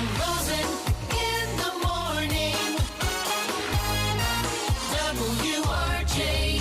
Rosen in the morning. WRJN.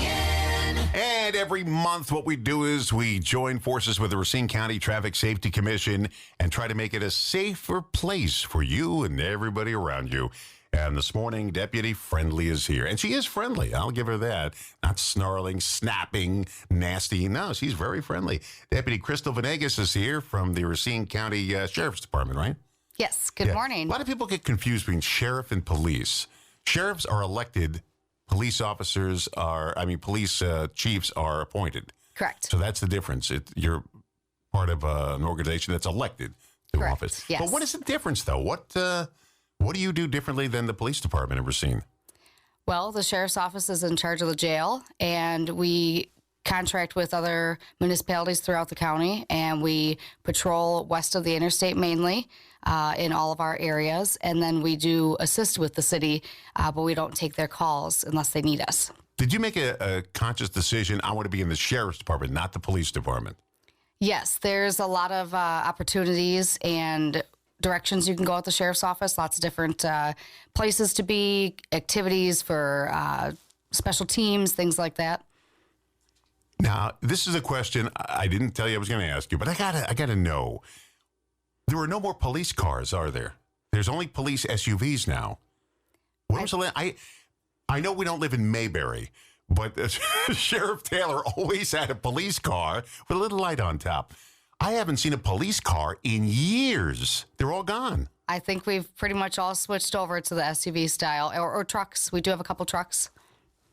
And every month, what we do is we join forces with the Racine County Traffic Safety Commission and try to make it a safer place for you and everybody around you. And this morning, Deputy Friendly is here. And she is friendly. I'll give her that. Not snarling, snapping, nasty. No, she's very friendly. Deputy Crystal Venegas is here from the Racine County Sheriff's Department, right? Yes. Good morning. A lot of people get confused between sheriff and police. Sheriffs are elected. Police officers police chiefs are appointed. Correct. So that's the difference. You're part of an organization that's elected to Correct. office. Yes. But what is the difference, though? What do you do differently than the police department in Racine? Well, the sheriff's office is in charge of the jail, and we contract with other municipalities throughout the county, and we patrol west of the interstate mainly in all of our areas, and then we do assist with the city, but we don't take their calls unless they need us. Did you make a conscious decision, I want to be in the sheriff's department, not the police department? Yes, there's a lot of opportunities and directions you can go at the sheriff's office, lots of different places to be, activities for special teams, things like that. Now, this is a question I didn't tell you I was going to ask you, but I gotta know. There are no more police cars, are there? There's only police SUVs now. When was the last? I know we don't live in Mayberry, but Sheriff Taylor always had a police car with a little light on top. I haven't seen a police car in years. They're all gone. I think we've pretty much all switched over to the SUV style or trucks. We do have a couple trucks.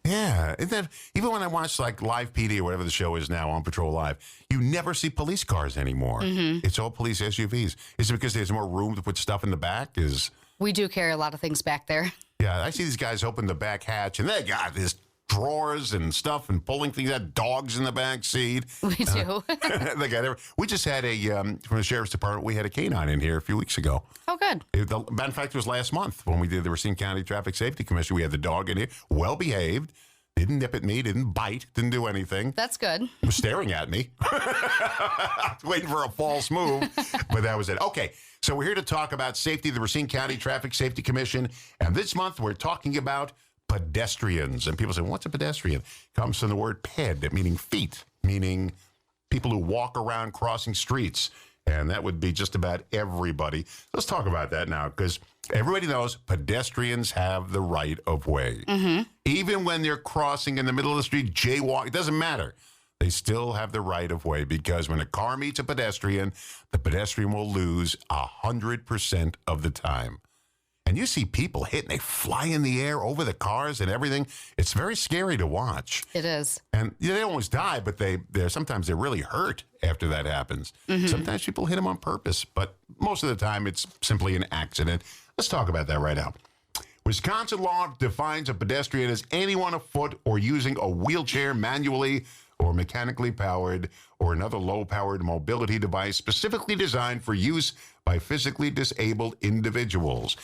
Yeah, and then even when I watch like Live PD or whatever the show is now on Patrol Live, you never see police cars anymore. Mm-hmm. It's all police SUVs. Is it because there's more room to put stuff in the back? We do carry a lot of things back there. Yeah, I see these guys open the back hatch and they got this drawers and stuff and pulling things out, dogs in the back seat. We do. They got we just had from the Sheriff's Department, we had a canine in here a few weeks ago. Oh, good. Matter of fact, it was last month when we did the Racine County Traffic Safety Commission. We had the dog in here, well behaved, didn't nip at me, didn't bite, didn't do anything. That's good. Was staring at me, waiting for a false move, but that was it. Okay, so we're here to talk about safety, the Racine County Traffic Safety Commission, and this month we're talking about pedestrians. And people say, what's a pedestrian? Comes from the word ped, meaning feet, meaning people who walk around crossing streets. And that would be just about everybody. Let's talk about that now, because everybody knows pedestrians have the right of way. Mm-hmm. Even when they're crossing in the middle of the street, jaywalk, it doesn't matter. They still have the right of way, because when a car meets a pedestrian, the pedestrian will lose 100% of the time. And you see people hit and they fly in the air over the cars and everything. It's very scary to watch. It is. And they almost die, but sometimes they're really hurt after that happens. Mm-hmm. Sometimes people hit them on purpose, but most of the time it's simply an accident. Let's talk about that right now. Wisconsin law defines a pedestrian as anyone afoot or using a wheelchair, manually or mechanically powered, or another low-powered mobility device specifically designed for use by physically disabled individuals.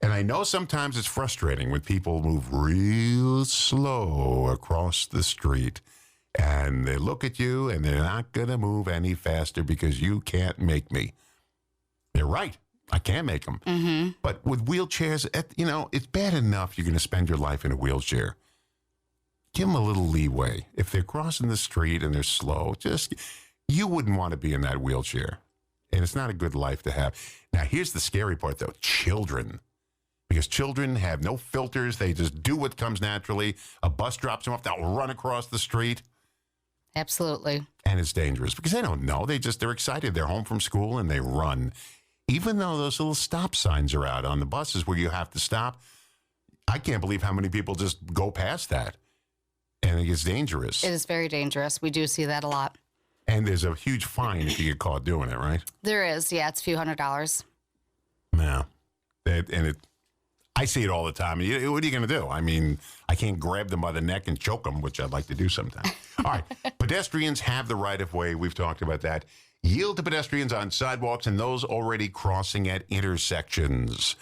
And I know sometimes it's frustrating when people move real slow across the street and they look at you and they're not going to move any faster because you can't make me. They're right. I can't make them. Mm-hmm. But with wheelchairs, it's bad enough you're going to spend your life in a wheelchair. Give them a little leeway. If they're crossing the street and they're slow, you wouldn't want to be in that wheelchair. And it's not a good life to have. Now, here's the scary part, though. Children. Because children have no filters. They just do what comes naturally. A bus drops them off. They'll run across the street. Absolutely. And it's dangerous because they don't know. They're excited. They're home from school and they run. Even though those little stop signs are out on the buses where you have to stop, I can't believe how many people just go past that. And it gets dangerous. It is very dangerous. We do see that a lot. And there's a huge fine if you get caught doing it, right? There is. Yeah, it's a few $100s. Yeah. I see it all the time. What are you going to do? I mean, I can't grab them by the neck and choke them, which I'd like to do sometime. All right. Pedestrians have the right of way. We've talked about that. Yield to pedestrians on sidewalks and those already crossing at intersections.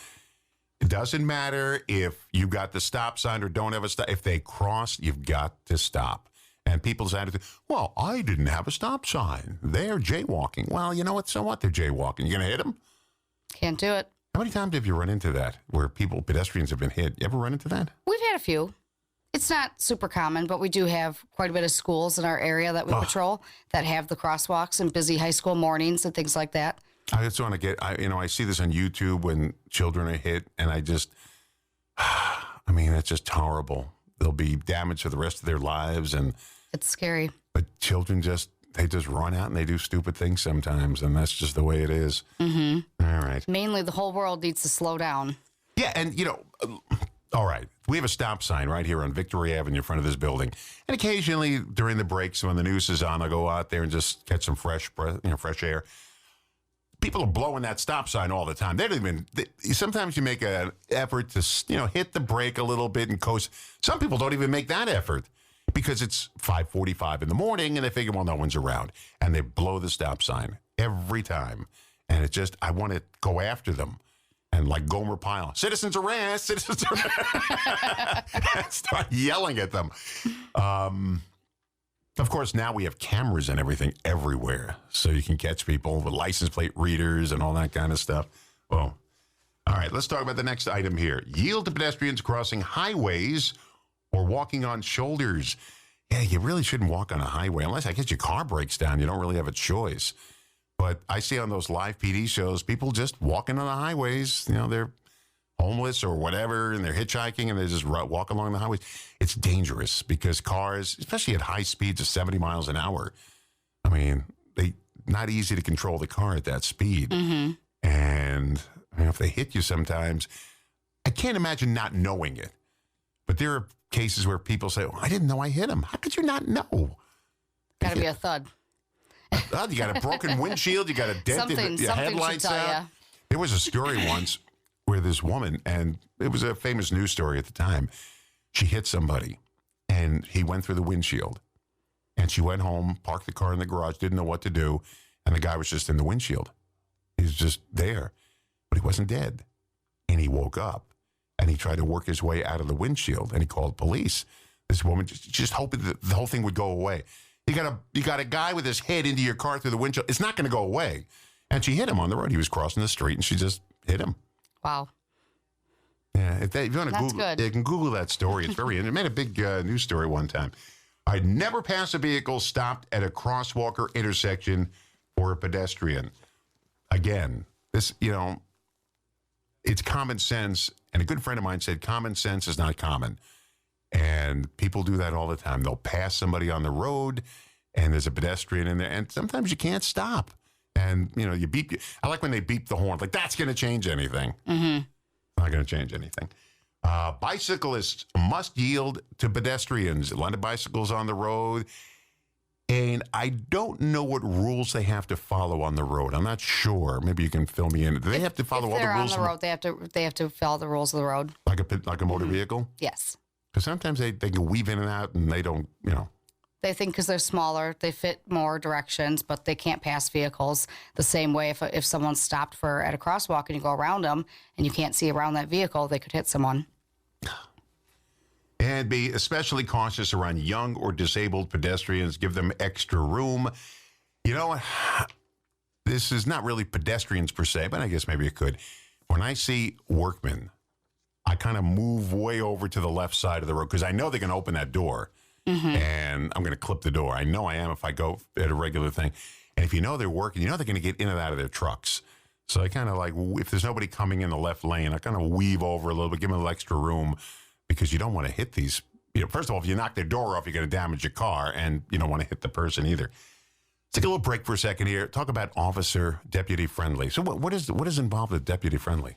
It doesn't matter if you got the stop sign or don't have a stop. If they cross, you've got to stop. And people's attitude, well, I didn't have a stop sign. They're jaywalking. Well, you know what? So what? They're jaywalking. You going to hit them? Can't do it. How many times have you run into that where pedestrians have been hit? You ever run into that? We've had a few. It's not super common, but we do have quite a bit of schools in our area that we patrol that have the crosswalks and busy high school mornings and things like that. I just want to I see this on YouTube when children are hit, and it's just horrible. They'll be damaged for the rest of their lives, and it's scary. But children they just run out and they do stupid things sometimes, and that's just the way it is. Mm-hmm. All right. Mainly, the whole world needs to slow down. Yeah, and all right. We have a stop sign right here on Victory Avenue in front of this building, and occasionally during the breaks when the news is on, I'll go out there and just catch some fresh air. People are blowing that stop sign all the time. They don't even. Sometimes you make an effort to hit the brake a little bit and coast. Some people don't even make that effort because it's 5:45 in the morning and they figure, well, no one's around, and they blow the stop sign every time. And I want to go after them. And like Gomer Pyle, citizens arrest, citizens arrest. And start yelling at them. Of course, now we have cameras and everything everywhere. So you can catch people with license plate readers and all that kind of stuff. Well, all right, let's talk about the next item here. Yield to pedestrians crossing highways or walking on shoulders. Yeah, you really shouldn't walk on a highway unless I guess your car breaks down. You don't really have a choice. But I see on those live PD shows, people just walking on the highways. They're homeless or whatever, and they're hitchhiking, and they just walk along the highways. It's dangerous because cars, especially at high speeds of 70 miles an hour, not easy to control the car at that speed. Mm-hmm. And if they hit you sometimes, I can't imagine not knowing it. But there are cases where people say, I didn't know I hit him. How could you not know? Got to be a thud. You got a broken windshield. You got a dent in your headlights out. There was a story once where this woman, and it was a famous news story at the time, she hit somebody, and he went through the windshield. And she went home, parked the car in the garage, didn't know what to do, and the guy was just in the windshield. He was just there, but he wasn't dead. And he woke up, and he tried to work his way out of the windshield, and he called police. This woman just hoping that the whole thing would go away. You got a guy with his head into your car through the windshield. It's not going to go away. And she hit him on the road. He was crossing the street, and she just hit him. Wow. Yeah, if you want to Google, good. You can Google that story. It's very. It made a big news story one time. I'd never pass a vehicle stopped at a crosswalk or intersection for a pedestrian. Again, this it's common sense. And a good friend of mine said common sense is not common. And people do that all the time. They'll pass somebody on the road, and there's a pedestrian in there, and sometimes you can't stop. And, you beep. I like when they beep the horn. Like, that's going to change anything. Mm-hmm. Not going to change anything. Bicyclists must yield to pedestrians. A lot of bicycles on the road. And I don't know what rules they have to follow on the road. I'm not sure. Maybe you can fill me in. Do they have to follow all the rules? If they're on the road, they have to follow the rules of the road. Like a motor vehicle? Yes. Because sometimes they can weave in and out, and they don't, They think because they're smaller, they fit more directions, but they can't pass vehicles the same way. If someone's stopped at a crosswalk and you go around them and you can't see around that vehicle, they could hit someone. And be especially cautious around young or disabled pedestrians. Give them extra room. This is not really pedestrians per se, but I guess maybe it could. When I see workmen, I kind of move way over to the left side of the road because I know they're going to open that door. Mm-hmm. And I'm going to clip the door. I know I am if I go at a regular thing. And if they're working, they're going to get in and out of their trucks. So I kind of like, if there's nobody coming in the left lane, I kind of weave over a little bit, give them a little extra room because you don't want to hit these. First of all, if you knock their door off, you're going to damage your car, and you don't want to hit the person either. Take a little break for a second here. Talk about officer deputy friendly. So what is involved with deputy friendly?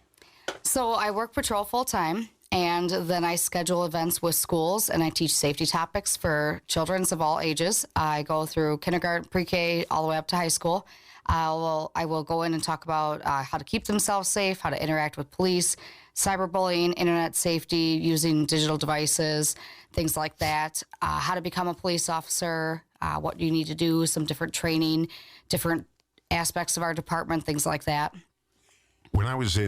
So I work patrol full time, and then I schedule events with schools, and I teach safety topics for children of all ages. I go through kindergarten, pre-K, all the way up to high school. I will go in and talk about how to keep themselves safe, how to interact with police, cyberbullying, internet safety, using digital devices, things like that, how to become a police officer, what you need to do, some different training, different aspects of our department, things like that. When I was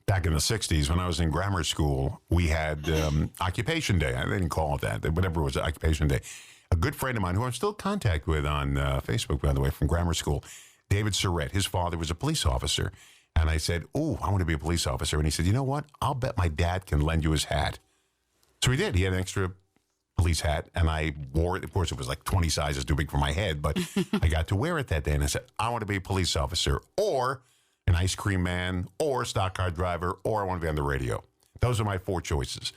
back in the 60s, when I was in grammar school, we had Occupation Day. I didn't call it that, whatever it was, Occupation Day. A good friend of mine, who I'm still in contact with on Facebook, by the way, from grammar school, David Surratt, his father was a police officer. And I said, "Oh, I want to be a police officer." And he said, "You know what? I'll bet my dad can lend you his hat." So he did. He had an extra police hat, and I wore it. Of course, it was like 20 sizes too big for my head, but I got to wear it that day. And I said, "I want to be a police officer, or an ice cream man, or a stock car driver, or I want to be on the radio." Those are my 4 choices.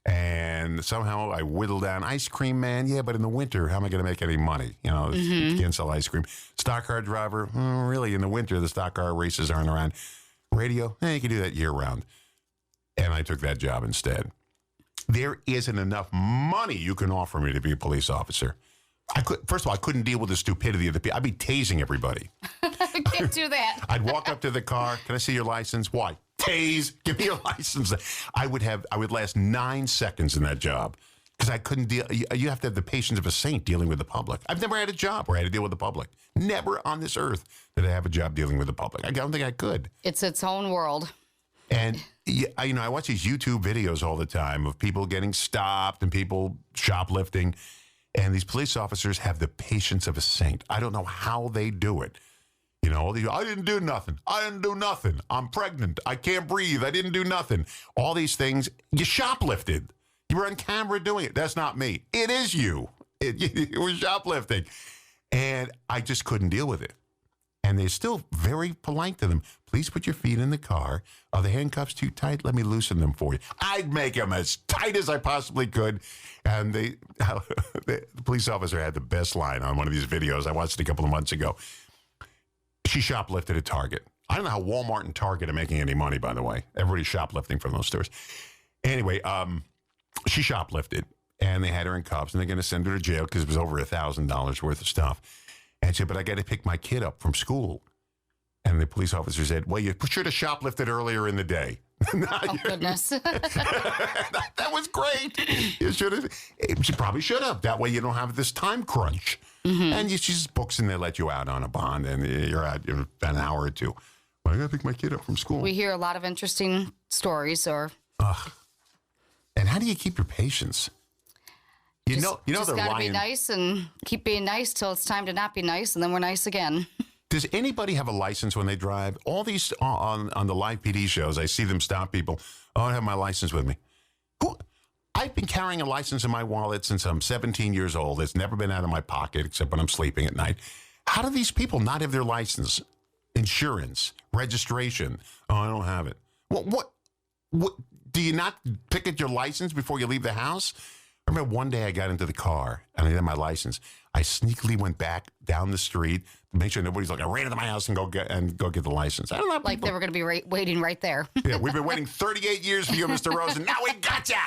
And somehow I whittled down ice cream man. Yeah, but in the winter, how am I going to make any money? You know, you can't sell ice cream. Stock car driver, really, in the winter, the stock car races aren't around. Radio, you can do that year round. And I took that job instead. There isn't enough money you can offer me to be a police officer. First of all, I couldn't deal with the stupidity of the people. I'd be tasing everybody. I can't do that. I'd walk up to the car. "Can I see your license?" "Why?" "Tase. Give me your license." I would last 9 seconds in that job because I couldn't deal. You have to have the patience of a saint dealing with the public. I've never had a job where I had to deal with the public. Never on this earth did I have a job dealing with the public. I don't think I could. It's its own world. And I watch these YouTube videos all the time of people getting stopped and people shoplifting. And these police officers have the patience of a saint. I don't know how they do it. You know, "I didn't do nothing. I didn't do nothing. I'm pregnant. I can't breathe. I didn't do nothing." All these things. You shoplifted. You were on camera doing it. That's not me. It is you. You were shoplifting. And I just couldn't deal with it. And they're still very polite to them. "Please put your feet in the car. Are the handcuffs too tight? Let me loosen them for you." I'd make them as tight as I possibly could. And the police officer had the best line on one of these videos. I watched it a couple of months ago. She shoplifted at Target. I don't know how Walmart and Target are making any money, by the way. Everybody's shoplifting from those stores. Anyway, she shoplifted, and they had her in cuffs, and they're going to send her to jail because it was over $1,000 worth of stuff. And she said, "But I got to pick my kid up from school." And the police officer said, "Well, you should have shoplifted earlier in the day." Oh, goodness. That was great. You should have. She probably should have. That way you don't have this time crunch. And she just books and they let you out on a bond, and you're out in an hour or two. "Well, I got to pick my kid up from school." We hear a lot of interesting stories And how do you keep your patience? You know just they're gotta lying. be nice and keep being nice till it's time to not be nice, and then we're nice again. Does anybody have a license when they drive? All these on the live PD shows, I see them stop people. "Oh, I have my license with me." I've been carrying a license in my wallet since I'm 17 years old. It's never been out of my pocket except when I'm sleeping at night. How do these people not have their license, insurance, registration? "Oh, I don't have it." What? Do you not pick at your license before you leave the house? I remember one day I got into the car and I had my license. I sneakily went back down the street to make sure nobody's looking. I ran into my house and go get the license. I don't know. Like they were going to be waiting right there. Yeah, we've been waiting 38 years for you, Mr. Rosen. Now we gotcha.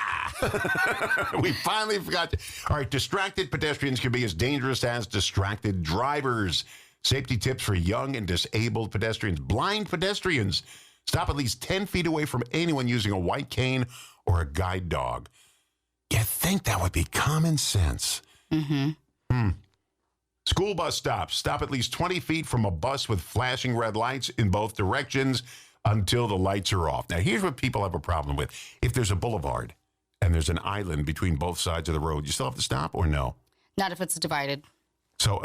We finally forgot you. All right, distracted pedestrians can be as dangerous as distracted drivers. Safety tips for young and disabled pedestrians. Blind pedestrians. Stop at least 10 feet away from anyone using a white cane or a guide dog. You'd think that would be common sense. School bus stops. Stop at least 20 feet from a bus with flashing red lights in both directions until the lights are off. Now, here's what people have a problem with. If there's a boulevard and there's an island between both sides of the road, you still have to stop or no? Not if it's divided So,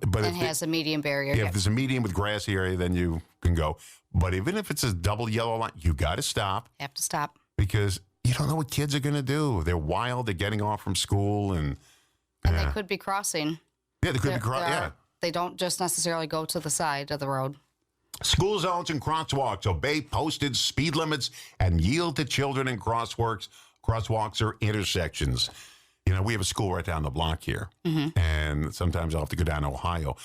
but and has a median barrier. if there's a median with grassy area, then you can go. But even if it's a double yellow line, you got to stop Have to stop. because you don't know what kids are going to do. They're wild. They're getting off from school and And they could be crossing. yeah, they could be yeah. They don't just necessarily go to the side of the road. School zones and crosswalks. Obey posted speed limits and yield to children in crosswalks or intersections. You know, we have a school right down the block here, and sometimes I'll have to go down to Ohio,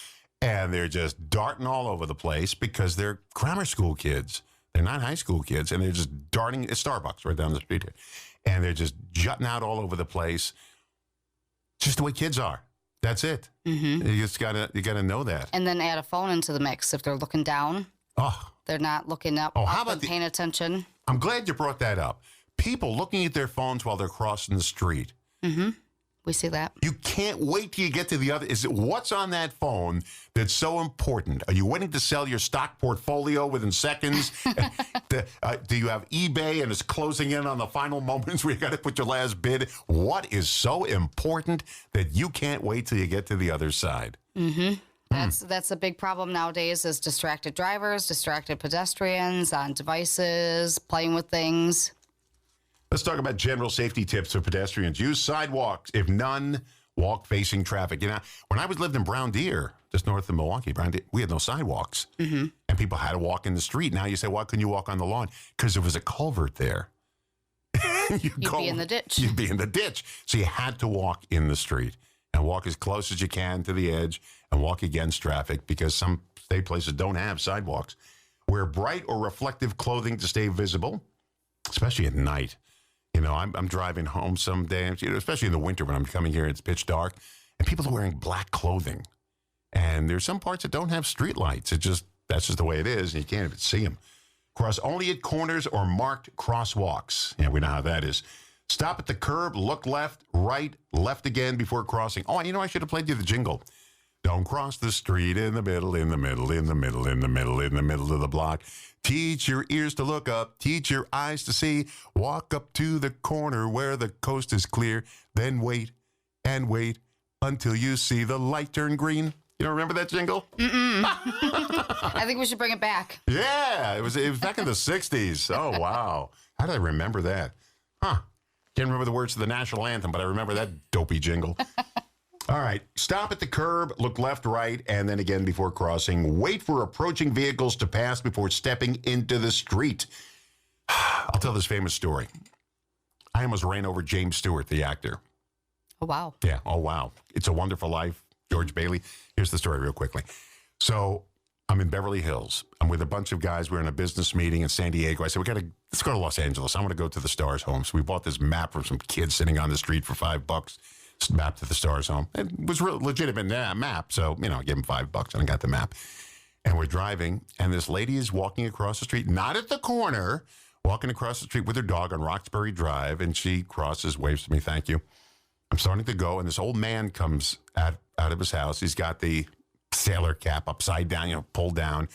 and they're just darting all over the place because they're grammar school kids. They're not high school kids, and they're just darting. It's Starbucks right down the street here, and they're just jutting out all over the place. It's just the way kids are. That's it. You just gotta know that. And then add a phone into the mix. If they're looking down, Oh, they're not looking up, how up about and paying attention. I'm glad you brought that up. People looking at their phones while they're crossing the street. We see that. You can't wait till you get to the other. What's on that phone that's so important? Are you waiting to sell your stock portfolio within seconds? Do you have eBay and it's closing in on the final moments where you got to put your last bid? What is so important that you can't wait till you get to the other side? That's a big problem nowadays is distracted drivers, distracted pedestrians on devices, playing with things. Let's talk about general safety tips for pedestrians. Use sidewalks. If none, walk facing traffic. You know, when I lived in Brown Deer, just north of Milwaukee, Brown Deer, we had no sidewalks. And people had to walk in the street. Now you say, why couldn't you walk on the lawn? Because there was a culvert there. You'd be in the ditch. You'd be in the ditch. So you had to walk in the street and walk as close as you can to the edge and walk against traffic because some state places don't have sidewalks. Wear bright or reflective clothing to stay visible, especially at night. You know, I'm driving home some days, especially in the winter when I'm coming here, it's pitch dark, and people are wearing black clothing. And there's some parts that don't have street lights. That's just the way it is, and you can't even see them. Cross only at corners or marked crosswalks. Yeah, we know how that is. Stop at the curb, look left, right, left again before crossing. Oh, and you know, I should have played you the jingle. Don't cross the street in the middle, in the middle, in the middle, in the middle, in the middle of the block. Teach your ears to look up, teach your eyes to see. Walk up to the corner where the coast is clear. Then wait and wait until you see the light turn green. You don't remember that jingle? I think we should bring it back. Yeah, it was back in the 60s. Oh, wow. How did I remember that? Can't remember the words to the national anthem, but I remember that dopey jingle. All right. Stop at the curb, look left, right, and then again before crossing. Wait for approaching vehicles to pass before stepping into the street. I'll tell this famous story. I almost ran over James Stewart, the actor. Oh, wow. Yeah. Oh, wow. It's a Wonderful Life. George Bailey. Here's the story real quickly. So I'm in Beverly Hills. I'm with a bunch of guys. We're in a business meeting in San Diego. I said, let's go to Los Angeles. I want to go to the Stars home. So we bought this map from some kids sitting on the street for $5. Map to the Stars home. It was a legitimate map. So, you know, I gave him $5 and I got the map. And we're driving. And this lady is walking across the street, not at the corner, walking across the street with her dog on Roxbury Drive. And she crosses, waves to me, thank you. I'm starting to go. And this old man comes out of his house. He's got the sailor cap upside down, pulled down.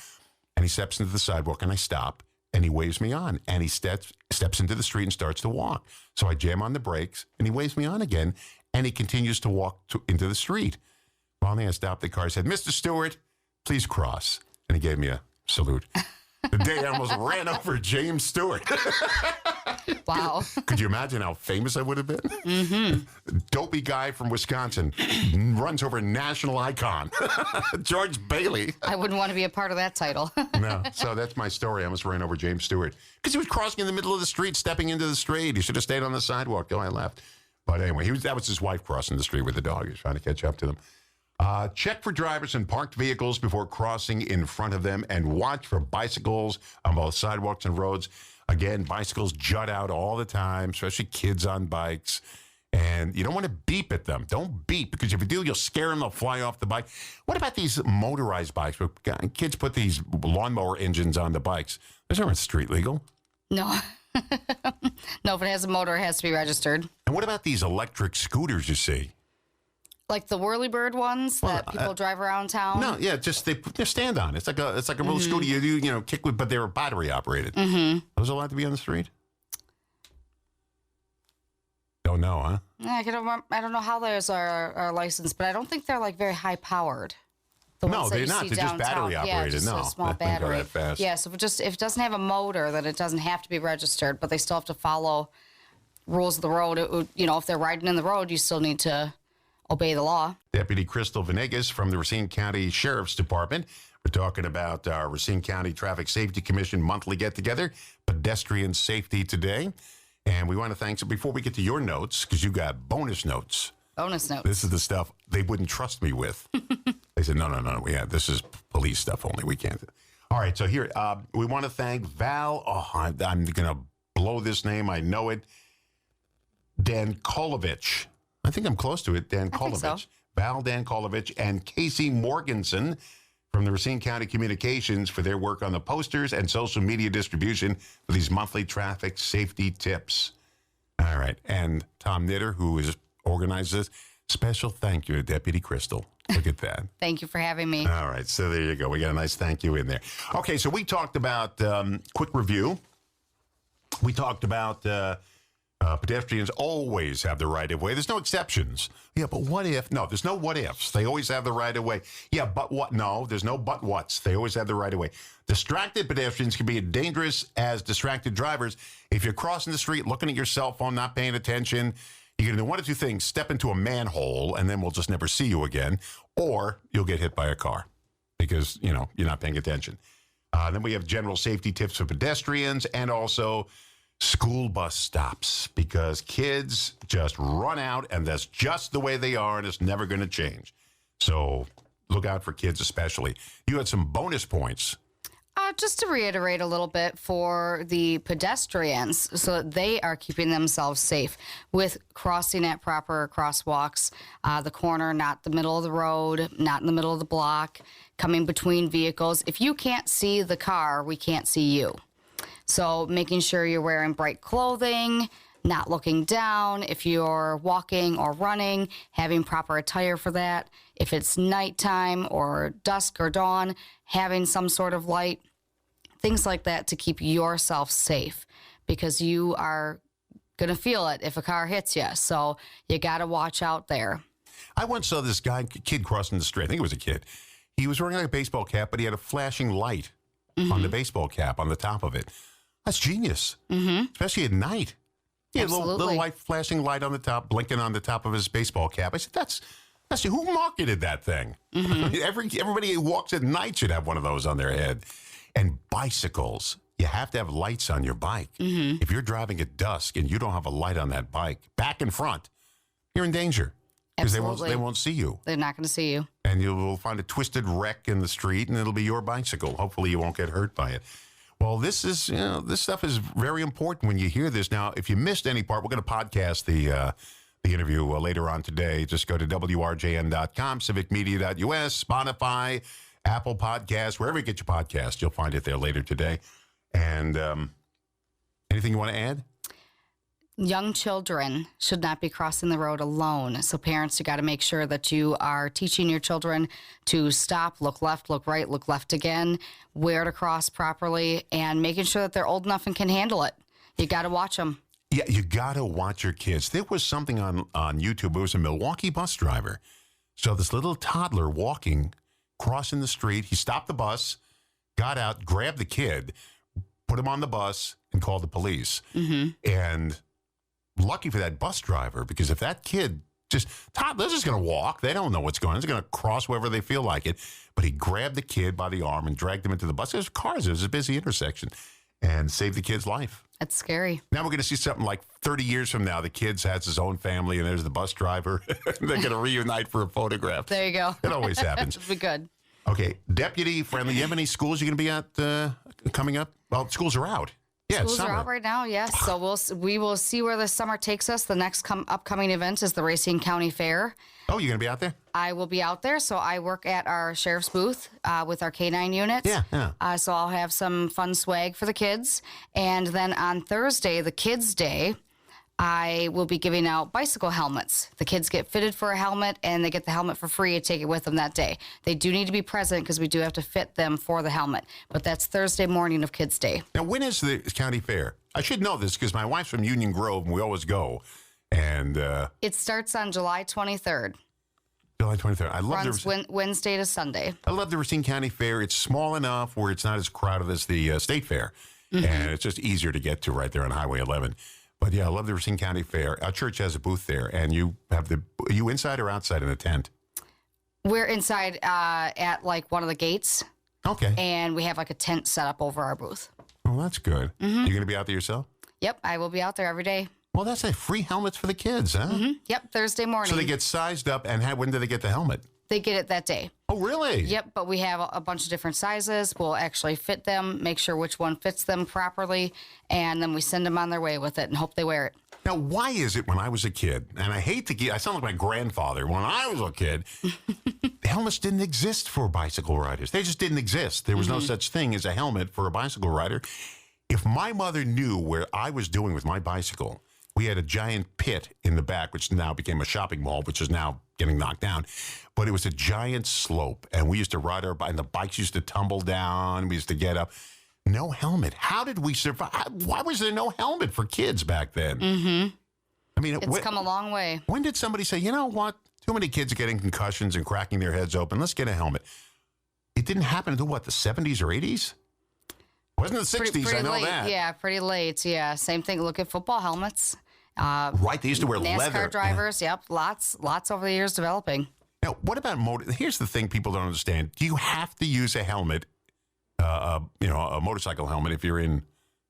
And he steps into the sidewalk and I stop. And he waves me on. And he steps into the street and starts to walk. So I jam on the brakes and he waves me on again. And he continues to walk into the street. Finally, I stopped the car. I said, Mr. Stewart, please cross. And he gave me a salute. The day I almost ran over James Stewart. Wow. Could you imagine how famous I would have been? Mm-hmm. Dopey guy from Wisconsin runs over a national icon. George Bailey. I wouldn't want to be a part of that title. No. So that's my story. I almost ran over James Stewart. Because he was crossing in the middle of the street, stepping into the street. He should have stayed on the sidewalk. I left. But anyway, that was his wife crossing the street with the dog. He was trying to catch up to them. Check for drivers in parked vehicles before crossing in front of them and watch for bicycles on both sidewalks and roads. Again, bicycles jut out all the time, especially kids on bikes. And you don't want to beep at them. Don't beep, because if you do, you'll scare them. They'll fly off the bike. What about these motorized bikes? Kids put these lawnmower engines on the bikes. Those aren't street legal. No. No, if it has a motor, it has to be registered. And what about these electric scooters you see? Like the whirlybird ones that people drive around town? No, yeah, just they stand on. It's like a little scooter you kick with, but they're battery operated. Mm-hmm. Those allowed to be on the street? Don't know, huh? Yeah, I don't know how those are licensed, but I don't think they're like very high powered. No, they're not. They're just battery operated. Just no, a small they don't go battery. that fast. Yeah, so if it doesn't have a motor, then it doesn't have to be registered, but they still have to follow rules of the road. If they're riding in the road, you still need to obey the law. Deputy Crystal Venegas from the Racine County Sheriff's Department. We're talking about our Racine County Traffic Safety Commission monthly get-together, Pedestrian Safety Today. And we want to thank, so before we get to your notes, because you got bonus notes. Bonus notes. This is the stuff they wouldn't trust me with. They said, no, this is police stuff only. We can't. All right, so here, we want to thank Val. Oh, I'm going to blow this name. I know it. Dankolovich. I think I'm close to it. Dankolovich. So. Val Dankolovich and Casey Morganson from the Racine County Communications for their work on the posters and social media distribution for these monthly traffic safety tips. All right, and Tom Knitter, who has organized this. Special thank you to Deputy Crystal. Look at that. Thank you for having me. All right, so there you go. We got a nice thank you in there. Okay, so we talked about quick review. We talked about Pedestrians always have the right of way. There's no exceptions. Yeah, but what if? No, there's no what ifs. They always have the right of way. Yeah, but what? No, there's no but whats. They always have the right of way. Distracted pedestrians can be as dangerous as distracted drivers. If you're crossing the street, looking at your cell phone, not paying attention, you're going to do one of two things: step into a manhole, and then we'll just never see you again, or you'll get hit by a car because you're not paying attention. Then we have general safety tips for pedestrians, and also school bus stops, because kids just run out, and that's just the way they are, and it's never going to change. So look out for kids especially. You had some bonus points. Just to reiterate a little bit for the pedestrians, so that they are keeping themselves safe with crossing at proper crosswalks, the corner, not the middle of the road, not in the middle of the block, coming between vehicles. If you can't see the car, we can't see you. So making sure you're wearing bright clothing, not looking down. If you're walking or running, having proper attire for that. If it's nighttime or dusk or dawn, having some sort of light. Things like that to keep yourself safe, because you are going to feel it if a car hits you. So you got to watch out there. I once saw this kid crossing the street. I think it was a kid. He was wearing like a baseball cap, but he had a flashing light on the baseball cap on the top of it. That's genius, especially at night. He had a little light, flashing light on the top, blinking on the top of his baseball cap. I said, that's who marketed that thing? Everybody who walks at night should have one of those on their head. And bicycles, you have to have lights on your bike. If you're driving at dusk and you don't have a light on that bike, back and front, you're in danger. Because they won't see you. They're not going to see you. And you will find a twisted wreck in the street, and it'll be your bicycle. Hopefully you won't get hurt by it. Well, this stuff is very important when you hear this. Now, if you missed any part, we're going to podcast the interview later on today. Just go to WRJN.com, civicmedia.us, Spotify, Apple Podcasts, wherever you get your podcast, you'll find it there later today. And anything you want to add? Young children should not be crossing the road alone. So parents, you got to make sure that you are teaching your children to stop, look left, look right, look left again, where to cross properly, and making sure that they're old enough and can handle it. You got to watch them. Yeah, you got to watch your kids. There was something on YouTube. It was a Milwaukee bus driver. So this little toddler crossing the street. He stopped the bus, got out, grabbed the kid, put him on the bus, and called the police. And lucky for that bus driver, because if that kid they're just going to walk. They don't know what's going on. They're going to cross wherever they feel like it. But he grabbed the kid by the arm and dragged him into the bus. There's cars. It was a busy intersection, and saved the kid's life. That's scary. Now we're going to see something like 30 years from now. The kid has his own family, and there's the bus driver. They're going to reunite for a photograph. There you go. It always happens. It'll be good. Okay, Deputy Friendly, you have any schools you're going to be at coming up? Well, schools are out. Yeah, Schools it's summer. are out right now, yes. So we will see where the summer takes us. The next upcoming event is the Racine County Fair. Oh, you're going to be out there? I will be out there. So I work at our sheriff's booth with our K-9 units. Yeah. So I'll have some fun swag for the kids. And then on Thursday, the Kids' Day, I will be giving out bicycle helmets. The kids get fitted for a helmet, and they get the helmet for free and take it with them that day. They do need to be present because we do have to fit them for the helmet. But that's Thursday morning of Kids' Day. Now, when is the county fair? I should know this because my wife's from Union Grove, and we always go. And it starts on July 23rd. July 23rd. I love Runs Wednesday to Sunday. I love the Racine County Fair. It's small enough where it's not as crowded as the state fair. And it's just easier to get to right there on Highway 11. But yeah, I love the Racine County Fair. Our church has a booth there, and you have are you inside or outside in a tent? We're inside at like one of the gates. Okay. And we have like a tent set up over our booth. Well, that's good. You're going to be out there yourself? Yep, I will be out there every day. Well, that's free helmets for the kids, huh? Yep, Thursday morning. So they get sized up, and when do they get the helmet? They get it that day. Oh, really? Yep, but we have a bunch of different sizes. We'll actually fit them, make sure which one fits them properly, and then we send them on their way with it and hope they wear it. Now, why is it when I was a kid, and I sound like my grandfather, when I was a kid, helmets didn't exist for bicycle riders. They just didn't exist. There was no such thing as a helmet for a bicycle rider. If my mother knew where I was doing with my bicycle, we had a giant pit in the back, which now became a shopping mall, which is now getting knocked down. But it was a giant slope, and we used to ride our bike, and the bikes used to tumble down. We used to get up. No helmet. How did we survive? Why was there no helmet for kids back then? Mm-hmm. I mean, It's come a long way. when did somebody say, you know what? Too many kids are getting concussions and cracking their heads open. Let's get a helmet. It didn't happen until what, the 70s or 80s? Wasn't the 60s, Pretty I know late. that. Yeah, pretty late. Yeah, same thing. Look at football helmets. Right, they used to wear NASCAR leather. drivers. Yep, lots over the years developing. Now, what about motor? Here's the thing people don't understand. Do you have to use a helmet, a motorcycle helmet if you're in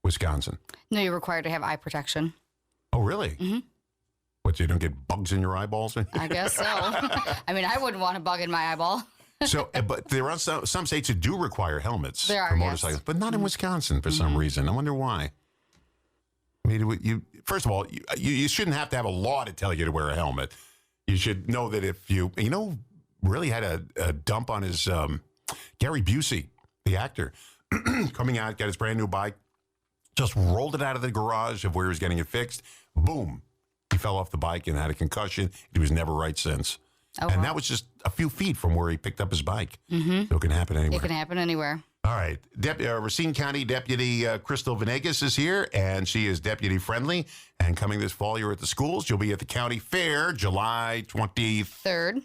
Wisconsin? No, you're required to have eye protection. Oh, really? Mm-hmm. What, you don't get bugs in your eyeballs? I guess so. I mean, I wouldn't want a bug in my eyeball. So, but there are some states that do require helmets There are, for yes. motorcycles, but not in Wisconsin for some reason. I wonder why. I mean, first of all, you shouldn't have to have a law to tell you to wear a helmet. You should know that if really had a dump on his Gary Busey, the actor, coming out, got his brand new bike, just rolled it out of the garage of where he was getting it fixed. Boom. He fell off the bike and had a concussion. He was never right since. Oh, and wow. that was just a few feet from where he picked up his bike. Mm-hmm. So it can happen anywhere. It can happen anywhere. All right. Racine County Deputy Crystal Venegas is here, and she is deputy friendly. And coming this fall, you're at the schools. You'll be at the county fair July 23rd.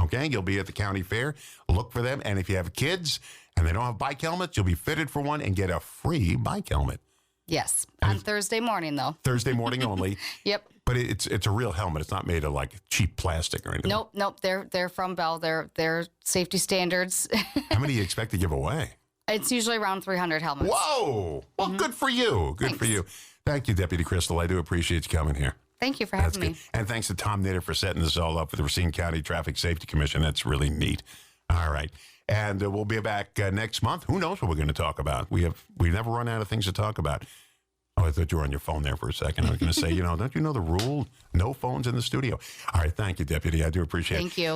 Okay, you'll be at the county fair. Look for them. And if you have kids and they don't have bike helmets, you'll be fitted for one and get a free bike helmet. Yes, on Thursday morning, though. Thursday morning only. Yep. But it's a real helmet. It's not made of like cheap plastic or anything. Nope. They're from Bell. They're safety standards. How many do you expect to give away? It's usually around 300 helmets. Whoa! Well, good for you. Good for you. Thank you, Deputy Crystal. I do appreciate you coming here. Thank you for having me. And thanks to Tom Knitter for setting this all up with the Racine County Traffic Safety Commission. That's really neat. All right. And we'll be back next month. Who knows what we're going to talk about? We never run out of things to talk about. Oh, I thought you were on your phone there for a second. I was going to say, don't you know the rule? No phones in the studio. All right. Thank you, Deputy. I do appreciate it. Thank you.